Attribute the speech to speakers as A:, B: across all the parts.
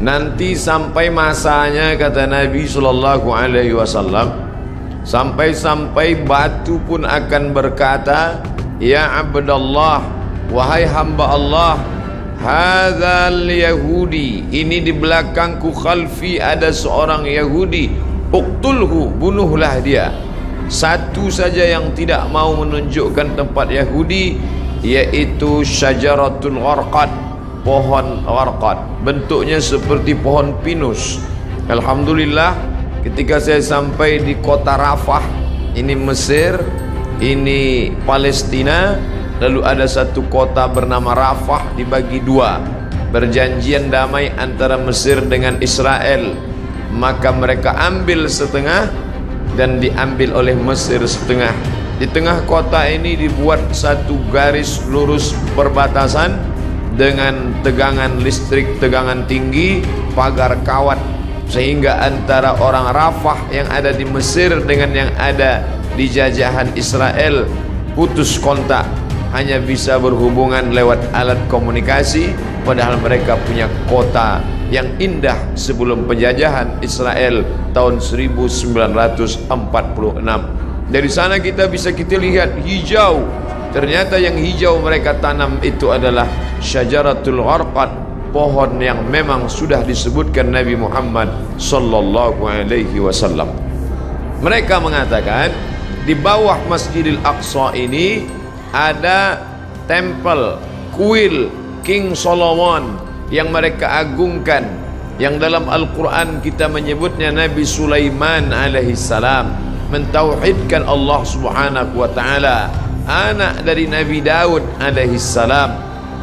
A: Nanti sampai masanya, kata Nabi Sallallahu Alaihi Wasallam, sampai-sampai batu pun akan berkata, ya Abdallah, wahai hamba Allah, hadzal Yahudi, ini di belakangku khalfi ada seorang Yahudi, uqtulhu, bunuhlah dia. Satu saja yang tidak mau menunjukkan tempat Yahudi, yaitu syajaratul gharqad, pohon gharqad, bentuknya seperti pohon pinus. Alhamdulillah, ketika saya sampai di kota Rafah, ini Mesir, ini Palestina, lalu ada satu kota bernama Rafah dibagi dua, berjanjian damai antara Mesir dengan Israel, maka mereka ambil setengah dan diambil oleh Mesir setengah. Di tengah kota ini dibuat satu garis lurus perbatasan dengan tegangan listrik, tegangan tinggi, pagar kawat, sehingga antara orang Rafah yang ada di Mesir dengan yang ada di jajahan Israel putus kontak, hanya bisa berhubungan lewat alat komunikasi, padahal mereka punya kota yang indah sebelum penjajahan Israel tahun 1946. Dari sana kita lihat hijau. Ternyata yang hijau mereka tanam itu adalah syajaratul gharqad, pohon yang memang sudah disebutkan Nabi Muhammad sallallahu alaihi wasallam. Mereka mengatakan di bawah Masjidil Aqsa ini ada tempel, kuil King Solomon yang mereka agungkan, yang dalam Al-Quran kita menyebutnya Nabi Sulaiman alaihissalam mentauhidkan Allah subhanahu wa ta'ala. Anak dari Nabi Daud alaihissalam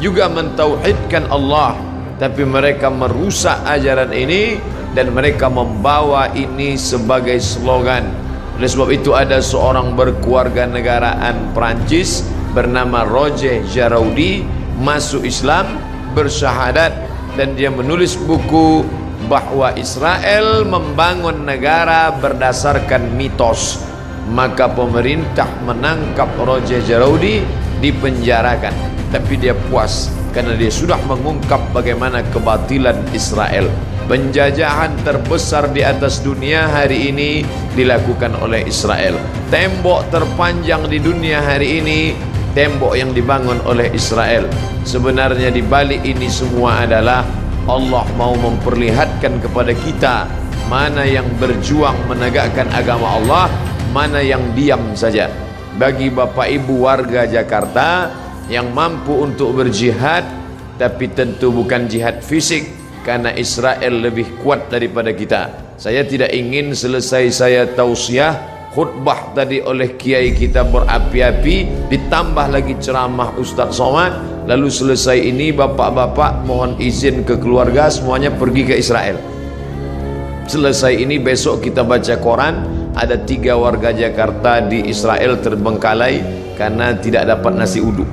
A: juga mentauhidkan Allah, tapi mereka merusak ajaran ini dan mereka membawa ini sebagai slogan. Oleh sebab itu ada seorang berkeluarga negaraan Perancis bernama Roger Jaraudi masuk Islam, bersyahadat, dan dia menulis buku bahwa Israel membangun negara berdasarkan mitos. Maka pemerintah menangkap Roger Jaraudi, dipenjarakan, tapi dia puas karena dia sudah mengungkap bagaimana kebatilan Israel. Penjajahan terbesar di atas dunia hari ini dilakukan oleh Israel. Tembok terpanjang di dunia hari ini, tembok yang dibangun oleh Israel. Sebenarnya di balik ini semua adalah Allah mau memperlihatkan kepada kita mana yang berjuang menegakkan agama Allah, mana yang diam saja. Bagi Bapak Ibu warga Jakarta yang mampu untuk berjihad, tapi tentu bukan jihad fisik, karena Israel lebih kuat daripada kita. Saya tidak ingin selesai saya tausiah khutbah tadi oleh kiai kita berapi-api, ditambah lagi ceramah Ustaz Somad, lalu selesai ini bapak-bapak mohon izin ke keluarga semuanya pergi ke Israel. Selesai ini besok kita baca koran, ada 3 warga Jakarta di Israel terbengkalai karena tidak dapat nasi uduk.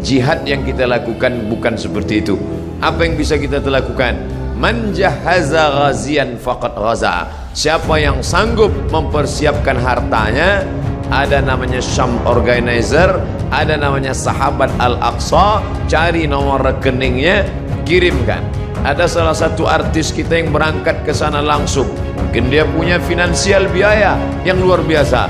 A: Jihad yang kita lakukan bukan seperti itu. Apa yang bisa kita lakukan? Man jahaza ghazian faqad ghaza. Siapa yang sanggup mempersiapkan hartanya, ada namanya Syam Organizer, ada namanya Sahabat Al-Aqsa, cari nomor rekeningnya, kirimkan. Ada salah satu artis kita yang berangkat ke sana langsung. Mungkin dia punya finansial biaya yang luar biasa,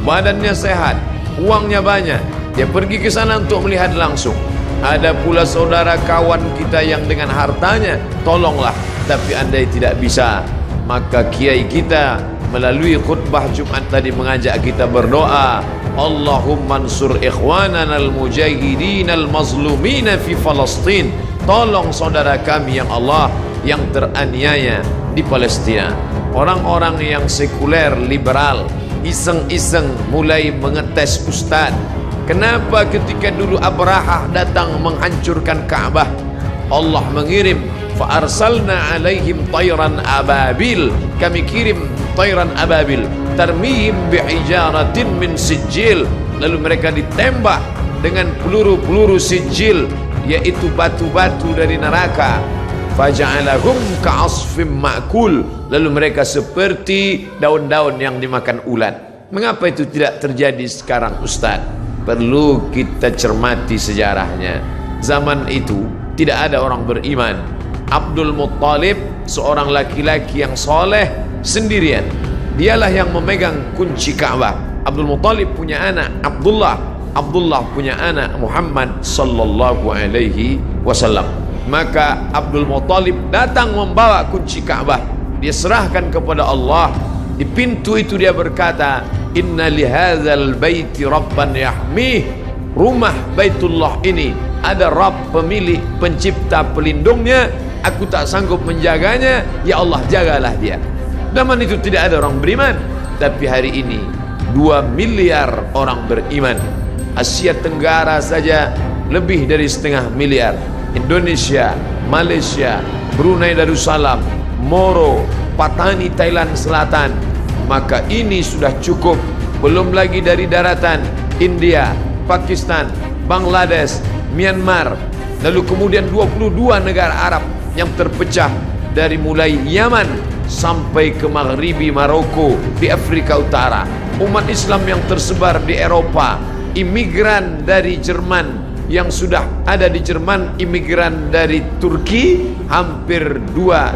A: badannya sehat, uangnya banyak, dia pergi ke sana untuk melihat langsung. Ada pula saudara kawan kita yang dengan hartanya, tolonglah, tapi andai tidak bisa, maka kiai kita melalui khutbah Jumat tadi mengajak kita berdoa, Allahumma ansur ikhwanana al-mujahidin al-mazlumina fi Palestin. Tolong saudara kami yang Allah yang teraniaya di Palestina. Orang-orang yang sekuler, liberal, iseng-iseng mulai mengetes Ustaz. Kenapa ketika dulu Abrahah datang menghancurkan Ka'bah, Allah mengirim fa arsalna alaihim tayran ababil, kami kirim tayran ababil tarmihim bihijaratin min sijil, lalu mereka ditembak dengan peluru-peluru sijil, yaitu batu-batu dari neraka. Faja'alahum ka'asfim ma'kul, lalu mereka seperti daun-daun yang dimakan ulat. Mengapa itu tidak terjadi sekarang Ustaz? Perlu kita cermati sejarahnya. Zaman itu tidak ada orang beriman, Abdul Muttalib seorang laki-laki yang soleh sendirian. Dialah yang memegang kunci Ka'bah. Abdul Muttalib punya anak Abdullah, Abdullah punya anak Muhammad sallallahu alaihi wasallam. Maka Abdul Muttalib datang membawa kunci Ka'bah. Dia serahkan kepada Allah. Di pintu itu dia berkata, inna lihadzal baiti rabban yahmih. Rumah Baitullah ini ada Rabb, pemilik, pencipta, pelindungnya. Aku tak sanggup menjaganya, ya Allah jagalah dia. Zaman itu tidak ada orang beriman, tapi hari ini 2 miliar orang beriman. Asia Tenggara saja lebih dari 1,5 miliar. Indonesia, Malaysia, Brunei Darussalam, Moro, Patani Thailand Selatan. Maka ini sudah cukup. Belum lagi dari daratan India, Pakistan, Bangladesh, Myanmar, lalu kemudian 22 negara Arab yang terpecah dari mulai Yaman sampai ke Maghribi Maroko di Afrika Utara. Umat Islam yang tersebar di Eropa, imigran dari Jerman yang sudah ada di Jerman, imigran dari Turki hampir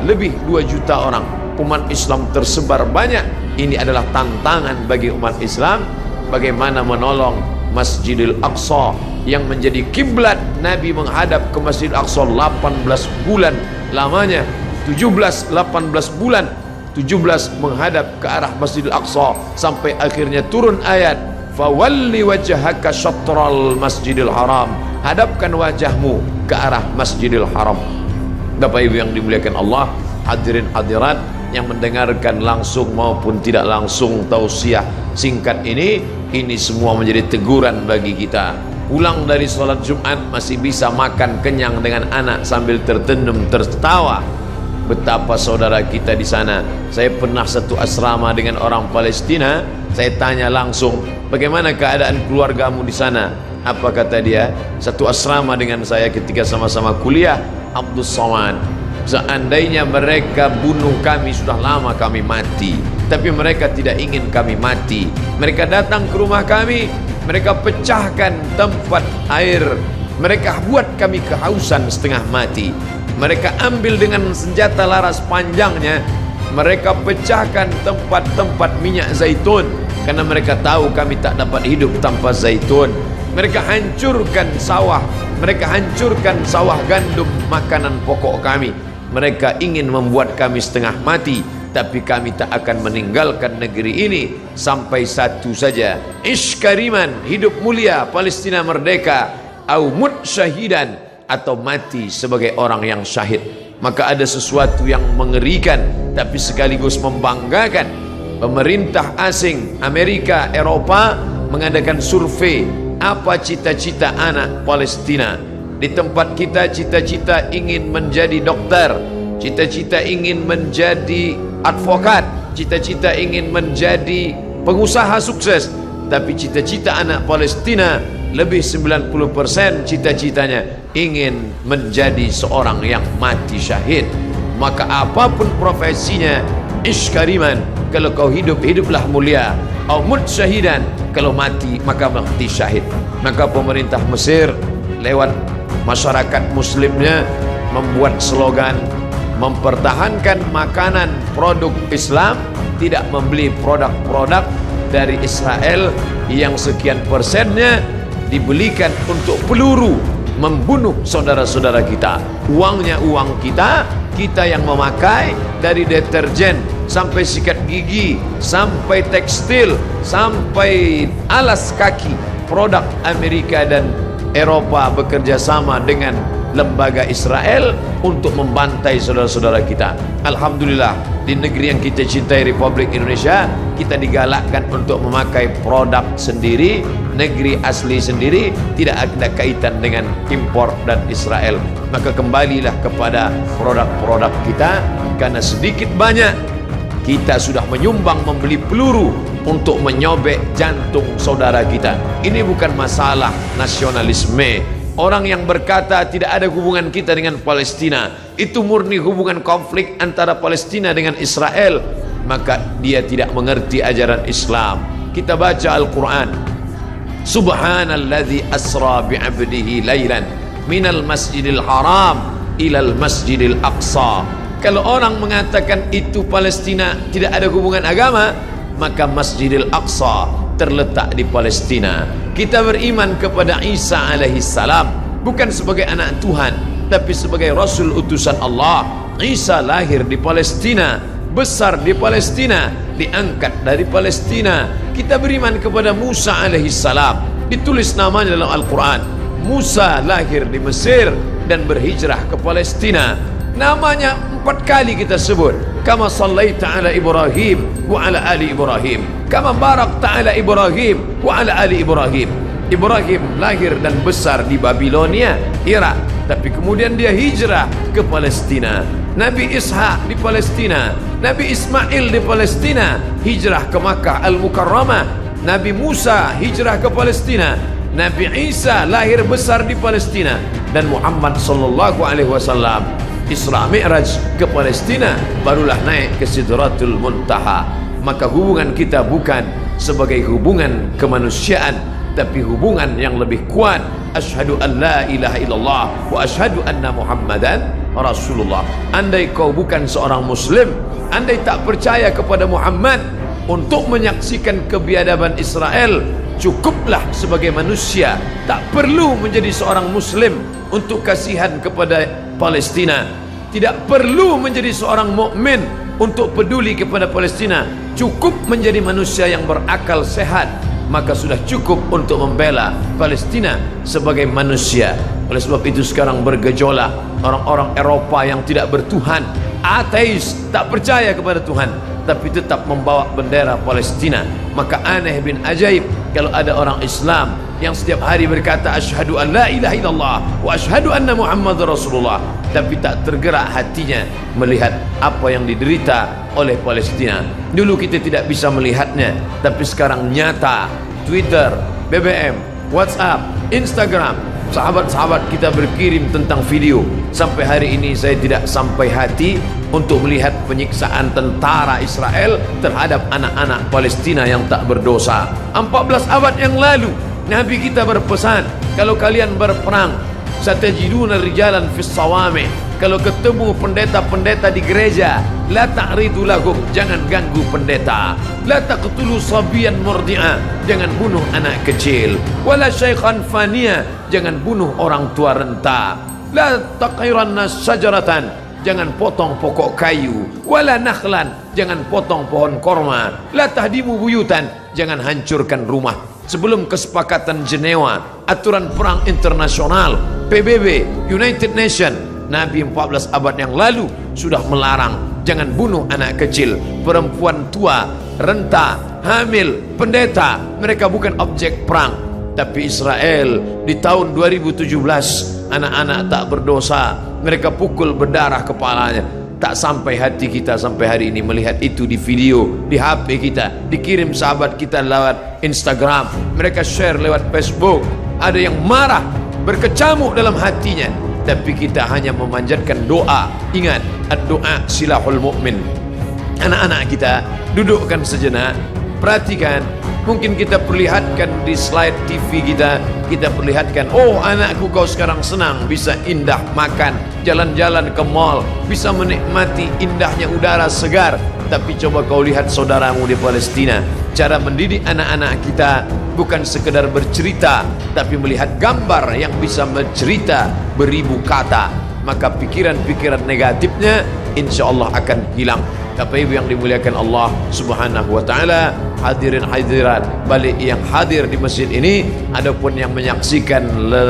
A: lebih 2 juta orang. Umat Islam tersebar banyak. Ini adalah tantangan bagi umat Islam, bagaimana menolong Masjidil Aqsa yang menjadi kiblat Nabi menghadap ke Masjidil Aqsa 18 bulan lamanya, 18 bulan 17 menghadap ke arah Masjidil Aqsa sampai akhirnya turun ayat fawalli wajhaka syatral Masjidil Haram, hadapkan wajahmu ke arah Masjidil Haram. Bapak Ibu yang dimuliakan Allah, hadirin hadirat yang mendengarkan langsung maupun tidak langsung tausiah singkat ini semua menjadi teguran bagi kita. Pulang dari sholat Jumat masih bisa makan kenyang dengan anak sambil tertenyum tertawa. Betapa saudara kita di sana. Saya pernah satu asrama dengan orang Palestina. Saya tanya langsung, bagaimana keadaan keluargamu di sana? Apa kata dia? Satu asrama dengan saya ketika sama-sama kuliah, Abdul Somad. Seandainya mereka bunuh kami, sudah lama kami mati. Tapi mereka tidak ingin kami mati. Mereka datang ke rumah kami, mereka pecahkan tempat air, mereka buat kami kehausan setengah mati. Mereka ambil dengan senjata laras panjangnya, mereka pecahkan tempat-tempat minyak zaitun, karena mereka tahu kami tak dapat hidup tanpa zaitun. Mereka hancurkan sawah, mereka hancurkan sawah gandum, makanan pokok kami. Mereka ingin membuat kami setengah mati, tapi kami tak akan meninggalkan negeri ini sampai satu saja, ish kariman, hidup mulia, Palestina merdeka, au mut syahidan, atau mati sebagai orang yang syahid. Maka ada sesuatu yang mengerikan tapi sekaligus membanggakan. Pemerintah asing Amerika, Eropa mengadakan survei apa cita-cita anak Palestina. Di tempat kita cita-cita ingin menjadi dokter, cita-cita ingin menjadi advokat, cita-cita ingin menjadi pengusaha sukses. Tapi cita-cita anak Palestina lebih 90% cita-citanya ingin menjadi seorang yang mati syahid. Maka apapun profesinya, ish kariman, kalau kau hidup, hiduplah mulia, au mut syahidan, kalau mati maka mati syahid. Maka pemerintah Mesir lewat masyarakat muslimnya membuat slogan mempertahankan makanan produk Islam, tidak membeli produk-produk dari Israel yang sekian persennya dibelikan untuk peluru membunuh saudara-saudara kita. Uangnya uang kita, kita yang memakai, dari deterjen sampai sikat gigi, sampai tekstil, sampai alas kaki. Produk Amerika dan Eropa bekerja sama dengan lembaga Israel untuk membantai saudara-saudara kita. Alhamdulillah, di negeri yang kita cintai, Republik Indonesia, kita digalakkan untuk memakai produk sendiri, negeri asli sendiri, tidak ada kaitan dengan impor dan Israel. Maka kembalilah kepada produk-produk kita, karena sedikit banyak kita sudah menyumbang membeli peluru untuk menyobek jantung saudara kita. Ini bukan masalah nasionalisme. Orang yang berkata tidak ada hubungan kita dengan Palestina, itu murni hubungan konflik antara Palestina dengan Israel, maka dia tidak mengerti ajaran Islam. Kita baca Al-Quran, Subhanalladzi asra bi'abdihi laylan minal masjidil haram ilal Masjidil Aqsa. Kalau orang mengatakan itu Palestina tidak ada hubungan agama, maka Masjidil Aqsa terletak di Palestina. Kita beriman kepada Isa alaihissalam bukan sebagai anak Tuhan, tapi sebagai Rasul utusan Allah. Isa lahir di Palestina, besar di Palestina, diangkat dari Palestina. Kita beriman kepada Musa alaihissalam, ditulis namanya dalam Al-Quran. Musa lahir di Mesir dan berhijrah ke Palestina. Namanya 4 kali kita sebut. Kama sallaita ala Ibrahim wa ala ali Ibrahim, kama barakta ala Ibrahim wa ala ali Ibrahim. Ibrahim lahir dan besar di Babilonia, Irak, tapi kemudian dia hijrah ke Palestina. Nabi Ishak di Palestina, Nabi Ismail di Palestina, hijrah ke Makkah Al-Mukarramah. Nabi Musa hijrah ke Palestina. Nabi Isa lahir besar di Palestina. Dan Muhammad sallallahu alaihi wasallam Isra Mi'raj ke Palestina, barulah naik ke Sidratul Muntaha. Maka hubungan kita bukan sebagai hubungan kemanusiaan, tapi hubungan yang lebih kuat. Asyhadu an la ilaha illallah wa asyhadu anna Muhammadan Rasulullah. Andai kau bukan seorang muslim, andai tak percaya kepada Muhammad untuk menyaksikan kebiadaban Israel, cukuplah sebagai manusia, tak perlu menjadi seorang muslim untuk kasihan kepada Palestina. Tidak perlu menjadi seorang mukmin untuk peduli kepada Palestina. Cukup menjadi manusia yang berakal sehat, maka sudah cukup untuk membela Palestina sebagai manusia. Oleh sebab itu sekarang bergejolak orang-orang Eropa yang tidak bertuhan, ateis, tak percaya kepada Tuhan, tapi tetap membawa bendera Palestina. Maka aneh bin ajaib kalau ada orang Islam yang setiap hari berkata asyhadu an la ilaha illallah wa asyhadu anna Muhammadar Rasulullah, tapi tak tergerak hatinya melihat apa yang diderita oleh Palestina. Dulu kita tidak bisa melihatnya, tapi sekarang nyata. Twitter, BBM, WhatsApp, Instagram, sahabat-sahabat kita berkirim tentang video. Sampai hari ini saya tidak sampai hati untuk melihat penyiksaan tentara Israel terhadap anak-anak Palestina yang tak berdosa. 14 abad yang lalu Nabi kita berpesan, kalau kalian berperang, satajiduna rijalan fis sawami, kalau ketemu pendeta-pendeta di gereja, la ta'ridu lahum, jangan ganggu pendeta. La taqtulu sabiyan murdi'a, jangan bunuh anak kecil. Wala syaikhan faniya, jangan bunuh orang tua renta. La taqiranna sajaratan, jangan potong pokok kayu. Wala nakhlan, jangan potong pohon korma. La tahdimu buyutan, jangan hancurkan rumah. Sebelum kesepakatan Jenewa, aturan perang internasional, PBB, United Nation, Nabi 14 abad yang lalu sudah melarang jangan bunuh anak kecil, perempuan tua, renta, hamil, pendeta. Mereka bukan objek perang. Tapi Israel di tahun 2017, anak-anak tak berdosa mereka pukul berdarah kepalanya. Tak sampai hati kita sampai hari ini melihat itu di video, di HP kita, dikirim sahabat kita lewat Instagram, mereka share lewat Facebook. Ada yang marah, berkecamuk dalam hatinya, tapi kita hanya memanjatkan doa. Ingat, ad-doa silahul mu'min. Anak-anak kita dudukkan sejenak, perhatikan. Mungkin kita perlihatkan di slide TV kita, kita perlihatkan, oh anakku kau sekarang senang, bisa indah makan, jalan-jalan ke mall, bisa menikmati indahnya udara segar. Tapi coba kau lihat saudaramu di Palestina, cara mendidik anak-anak kita bukan sekedar bercerita, tapi melihat gambar yang bisa mencerita beribu kata. Maka pikiran-pikiran negatifnya insya Allah akan hilang. Bapak Ibu yang dimuliakan Allah Subhanahu wa taala, hadirin hadirat balik yang hadir di masjid ini, adapun yang menyaksikan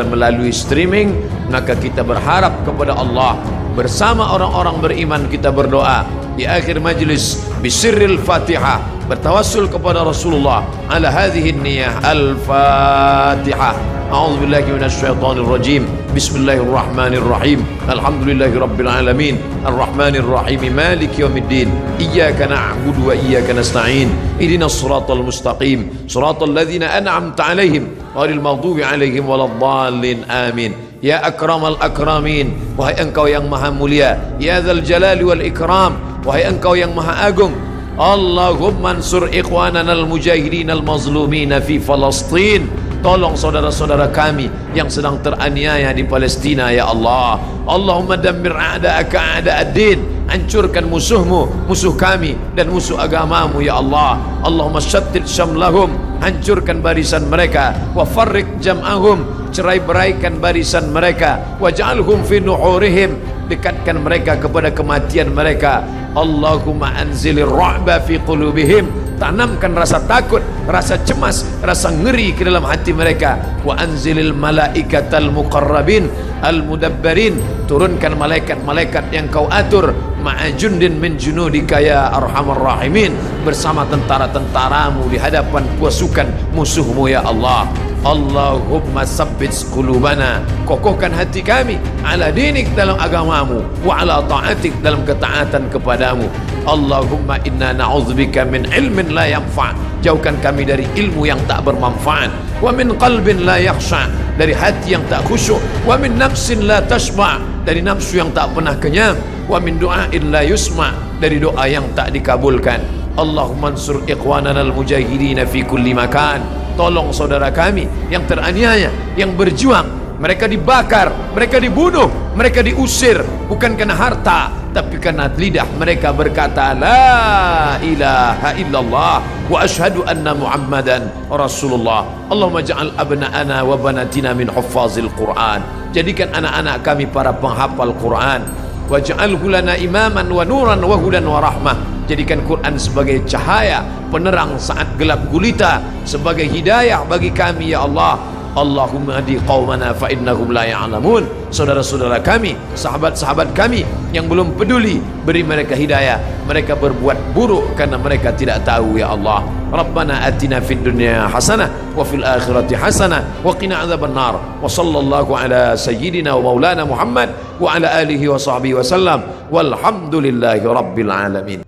A: melalui streaming, maka kita berharap kepada Allah bersama orang-orang beriman. Kita berdoa di akhir majlis bisirril Fatihah, bertawassul kepada Rasulullah ala hadhihi niyyah al-Fatihah. A'udzu billahi minasyaitonir rajim. Bismillahirrahmanirrahim. Alhamdulillahi rabbil alamin. Arrahmanir rahim. Maliki yaumiddin. Iyyaka na'budu wa iyyaka nasta'in. Ihdinas siratal mustaqim. Siratal ladzina an'amta 'alaihim ghairil maghdubi 'alaihim waladdallin. Amin. Ya akramal akramin, wahai engkau yang maha mulia. Ya dzal jalali wal ikram, wahai engkau yang maha agung. Allahumma ansur ikhwanana al-mujahidin al-mazlumin fi Palestin. Tolong saudara-saudara kami yang sedang teraniaya di Palestina ya Allah. Allahumma dammir a'da'aka a'da'ad-din, hancurkan musuhmu, musuh kami dan musuh agamamu ya Allah. Allahumma syattit syamlahum, hancurkan barisan mereka, wa farriq jam'ahum, cerai-beraikan barisan mereka, waj'alhum fi nuhurihim, dekatkan mereka kepada kematian mereka. Allahumma anzilir ra'ba fi qulubihim, tanamkan rasa takut, rasa cemas, rasa ngeri ke dalam hati mereka. Wa anzilil malaikatal muqarrabin al mudabbarin, turunkan malaikat-malaikat yang kau atur, ma'ajundin min junudika ya arhamar rahimin, bersama tentara-tentaramu di hadapan pasukan musuhmu ya Allah. Allahumma sabbit qulubana, kokohkan hati kami, ala dinik, dalam agamamu, wa ala ta'atik, dalam ketaatan kepadamu. Allahumma inna na'udzubika min ilmin la yanfa', jauhkan kami dari ilmu yang tak bermanfaat, wa min qalbin la yakhsha', dari hati yang tak khusyuk, wa min nafsin la tashba', dari nafsu yang tak pernah kenyang, wa min du'ain la yusma', dari doa yang tak dikabulkan. Allahumma ansur ikhwanana al-mujahidina fi kulli makan, tolong saudara kami yang teraniaya, yang berjuang. Mereka dibakar, mereka dibunuh, mereka diusir, bukan karena harta, tapi karena lidah mereka berkata la ilaha illallah wa ashhadu anna muhammadan rasulullah. Allahumma ja'al abna'ana wa banatina min huffazil Qur'an, jadikan anak-anak kami para penghafal Quran. Waj'alhu lana imaman wa nuran wa hudan wa rahmah, jadikan Quran sebagai cahaya penerang saat gelap gulita, sebagai hidayah bagi kami ya Allah. Allahumma hadi qaumana fa innahum la ya'lamun, saudara-saudara kami, sahabat-sahabat kami yang belum peduli, beri mereka hidayah. Mereka berbuat buruk karena mereka tidak tahu ya Allah. Rabbana atina fid dunya hasanah wa fil akhirati hasanah wa qina adzabannar. Wa sallallahu ala sayyidina wa maulana Muhammad wa ala alihi wa sahbihi wa sallam, walhamdulillahi rabbil alamin.